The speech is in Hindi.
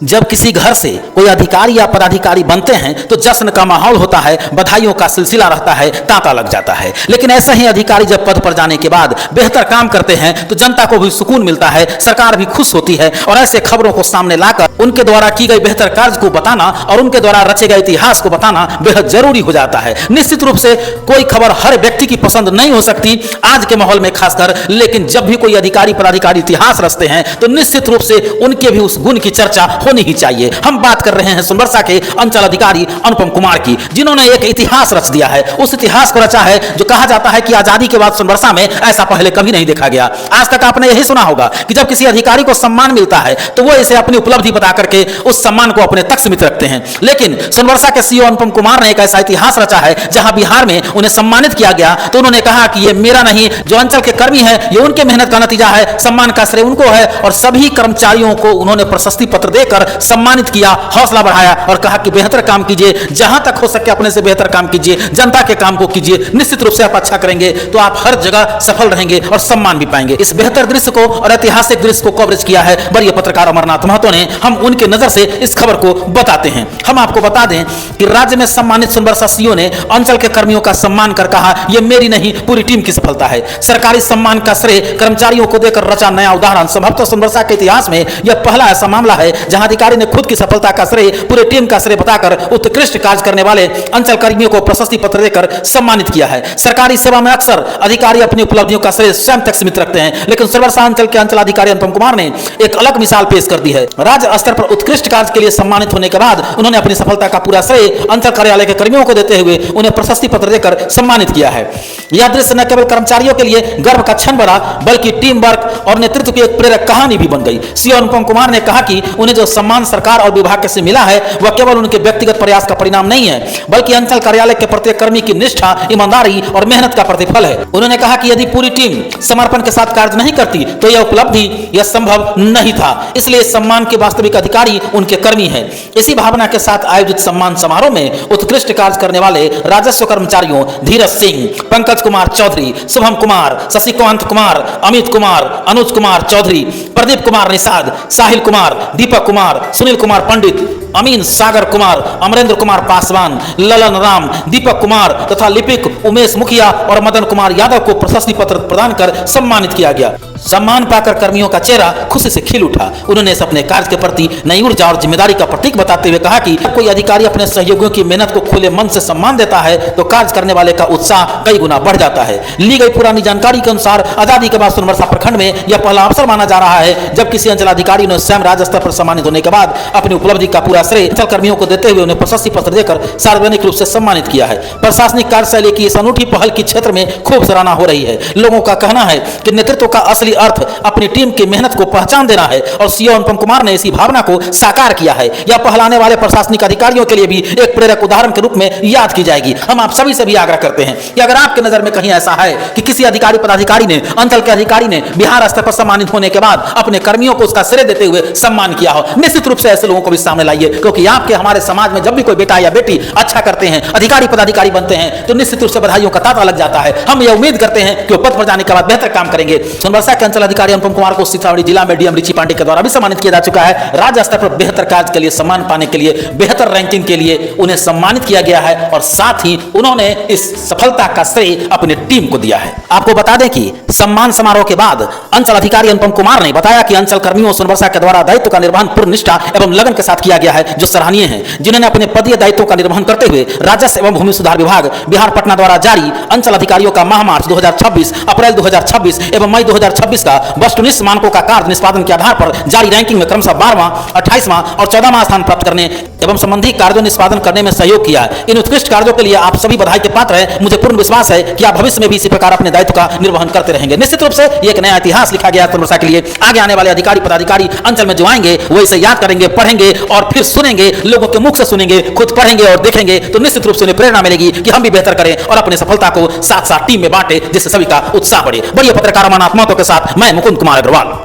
जब किसी घर से कोई अधिकारी या पदाधिकारी बनते हैं तो जश्न का माहौल होता है, बधाइयों का सिलसिला रहता है, तांता लग जाता है। लेकिन ऐसे ही अधिकारी जब पद पर जाने के बाद बेहतर काम करते हैं तो जनता को भी सुकून मिलता है, सरकार भी खुश होती है। और ऐसे खबरों को सामने लाकर उनके द्वारा की गई बेहतर कार्य को बताना और उनके द्वारा रचे गए इतिहास को बताना बेहद जरूरी हो जाता है। निश्चित रूप से कोई खबर हर व्यक्ति की पसंद नहीं हो सकती आज के माहौल में खासकर, लेकिन जब भी कोई अधिकारी पदाधिकारी इतिहास रचते हैं तो निश्चित रूप से उनके भी उस गुण की चर्चा होनी ही चाहिए। हम बात कर रहे हैं सोनबरसा के अंचल अधिकारी अनुपम कुमार की, जिन्होंने एक इतिहास रच दिया है। उस इतिहास को रचा है जो कहा जाता है कि आजादी के बाद सोनबरसा में ऐसा पहले कभी नहीं देखा गया। आज तक आपने यही सुना होगा कि जब किसी अधिकारी को सम्मान मिलता है तो वो इसे अपनी उपलब्धि बता करके उस सम्मान को अपने तक सीमित रखते हैं। लेकिन सोनबरसा के सीओ अनुपम कुमार ने एक ऐसा इतिहास रचा है जहां बिहार में उन्हें सम्मानित किया गया तो उन्होंने कहा कि ये मेरा नहीं, जो अंचल के कर्मी है ये उनके मेहनत का नतीजा है, सम्मान का श्रेय उनको है। और सभी कर्मचारियों को उन्होंने प्रशस्ति पत्र देकर सम्मानित किया, हौसला बढ़ाया और कहा कि बेहतर काम कीजिए, जहां तक हो सके अपने से बेहतर काम कीजिए, जनता के काम को कीजिए। निश्चित रूप से आप अच्छा करेंगे तो आप हर जगह सफल रहेंगे और सम्मान भी पाएंगे। इस बेहतर दृश्य को और ऐतिहासिक दृश्य को कवरेज किया है वरीय पत्रकार अमरनाथ महतो ने। हम उनके नजर से इस खबर को बताते हैं। हम आपको बता दें कि राज्य में सम्मानित सोनबरसा सीओ ने अंचल के कर्मियों का सम्मान कर कहा, यह मेरी नहीं पूरी टीम की सफलता है। सरकारी सम्मान का श्रेय कर्मचारियों को देकर रचा नया उदाहरण। संभवतः सोनबरसा के इतिहास में यह पहला ऐसा मामला है जहां अधिकारी ने खुद की सफलता का श्रेय पूरे टीम का श्रेय बताकर उत्कृष्ट कार्य करने वाले अंचल कर्मियों को प्रशस्ति पत्र देकर सम्मानित किया है। सरकारी सेवा में अक्सर अधिकारी अपनी उपलब्धियों का श्रेय स्वयं तक सीमित रखते हैं, लेकिन सोनबरसा अंचल के अंचल अधिकारी अनुपम कुमार ने एक अलग मिसाल पेश कर दी है। राज्य स्तर पर उत्कृष्ट कार्य के लिए सम्मानित होने के बाद उन्होंने अपनी सफलता का पूरा श्रेय अंचल कार्यालय के कर्मियों को देते हुए उन्हें प्रशस्ति पत्र देकर सम्मानित किया है। यह दृश्य न केवल कर्मचारियों के लिए गर्व का क्षण बना बल्कि टीम वर्क और नेतृत्व की एक प्रेरक कहानी भी बन गई। सीओ अनुपम कुमार ने कहा कि उन्हें जो सम्मान सरकार और विभाग से मिला है वह केवल उनके व्यक्तिगत प्रयास का परिणाम नहीं है बल्कि अंचल कार्यालय के प्रत्येक कर्मी की निष्ठा, ईमानदारी और मेहनत का प्रतिफल है। उन्होंने कहा कि यदि पूरी टीम समर्पण के साथ कार्य नहीं करती तो यह उपलब्धि यह संभव नहीं था। इसलिए सम्मान के वास्तविक अधिकारी उनके कर्मी हैं। इसी भावना के साथ आयोजित सम्मान समारोह में उत्कृष्ट कार्य करने वाले राजस्व कर्मचारियों धीरज सिंह, पंकज कुमार चौधरी, शुभम कुमार, शशिकांत कुमार, अमित कुमार, अनुज कुमार चौधरी, प्रदीप कुमार निषाद, साहिल कुमार, दीपक कुमार, सुनील कुमार पंडित, अमीन सागर कुमार, अमरेंद्र कुमार पासवान, ललन राम, दीपक कुमार तथा लिपिक उमेश मुखिया और मदन कुमार यादव को प्रशस्ति पत्र प्रदान कर सम्मानित किया गया। सम्मान पाकर कर्मियों का चेहरा खुशी से खिल उठा। उन्होंने इस अपने कार्य के प्रति नई ऊर्जा और जिम्मेदारी का प्रतीक बताते हुए कहा कि जब कोई अधिकारी अपने सहयोगियों की मेहनत को खुले मन से सम्मान देता है तो कार्य करने वाले का उत्साह कई गुना बढ़ जाता है। ली गई पुरानी जानकारी के अनुसार आजादी के बाद सोनबरसा प्रखंड में यह पहला अवसर माना जा रहा है जब किसी अंचल अधिकारी ने स्वयं राज्य स्तर पर सम्मानित होने के बाद अपनी उपलब्धि का पूरा श्रेय अंचल कर्मियों को देते हुए उन्हें प्रशस्ति पत्र देकर सार्वजनिक रूप से सम्मानित किया है। प्रशासनिक कार्यशैली की इस अनूठी पहल की क्षेत्र में खूब सराहना हो रही है। लोगों का कहना है कि नेतृत्व का असली अर्थ अपनी टीम की मेहनत को पहचान देना है और सीओ अनुपम कुमार ने इसी भावना को साकार किया है। यह पहल आने वाले प्रशासनिक अधिकारियों के लिए भी एक प्रेरक उदाहरण के रूप में याद की जाएगी। हम आप सभी से भी आग्रह करते हैं कि अगर आपके नजर में कहीं ऐसा है कि किसी अधिकारी पदाधिकारी ने, अंचल के अधिकारी ने बिहार स्तर पर सम्मानित होने के बाद अपने कर्मियों को उसका श्रेय देते हुए सम्मान किया हो, निश्चित रूप से ऐसे लोगों को भी सामने लाइए, क्योंकि आपके हमारे समाज में जब भी कोई बेटा या बेटी अच्छा करते हैं, अधिकारी पदाधिकारी बनते हैं तो निश्चित रूप से बधाइयों का तांता लग जाता है। हम यह उम्मीद करते हैं कि वो पद पर जाने के बाद बेहतर काम करेंगे। सोनबरसा के अंचल अधिकारी अनुपम कुमार को सीतामढ़ी जिला में डीएम रिची पांडे के द्वारा भी सम्मानित किया जा चुका है। राज्य स्तर पर बेहतर कार्य के लिए सम्मान पाने के लिए, बेहतर रैंकिंग के लिए उन्हें सम्मानित किया गया है और साथ ही उन्होंने इस सफलता का श्रेय अपनी टीम को दिया है। आपको बता दें कि सम्मान समारोह के बाद अंचल अधिकारी अनुपम कुमार ने बताया कि अंचल कर्मियों सोनबरसा के द्वारा दायित्व का निर्वहन पूर्ण निष्ठा एवं लगन के साथ किया गया है, जो सराहनीय है। जिन्होंने अपने पदीय दायित्वों का निर्वहन करते हुए राजस्व एवं भूमि सुधार विभाग बिहार पटना द्वारा जारी अंचल अधिकारियों का माह मार्च 2026, अप्रैल 2026 एवं मई 2026 का वस्तुनिष्ठ मानकों का कार्य निष्पादन के आधार पर जारी रैंकिंग में क्रमशः 12वां, 28वां और 14वां स्थान प्राप्त करने एवं संबंधी कार्यों निष्पादन करने में सहयोग किया है। इन उत्कृष्ट कार्यों के लिए आप सभी बधाई के पात्र हैं। मुझे पूर्ण विश्वास है कि आप भविष्य में भी इसी प्रकार अपने दायित्व का निर्वहन करते रहेंगे। निश्चित रूप से एक नया इतिहास लिखा गया सोनबरसा के लिए। आगे आने वाले अधिकारी पदाधिकारी अंचल में जो आएंगे वो इसे याद करेंगे, पढ़ेंगे और फिर सुनेंगे, लोगों के मुख से सुनेंगे, खुद पढ़ेंगे और देखेंगे तो निश्चित रूप से उन्हें प्रेरणा मिलेगी कि हम भी बेहतर करें और अपनी सफलता को साथ साथ टीम में बांटे, जिससे सभी का उत्साह बढ़े। बढ़िया पत्रकार अमरनाथ महतो के साथ मैं मुकुंद कुमार अग्रवाल।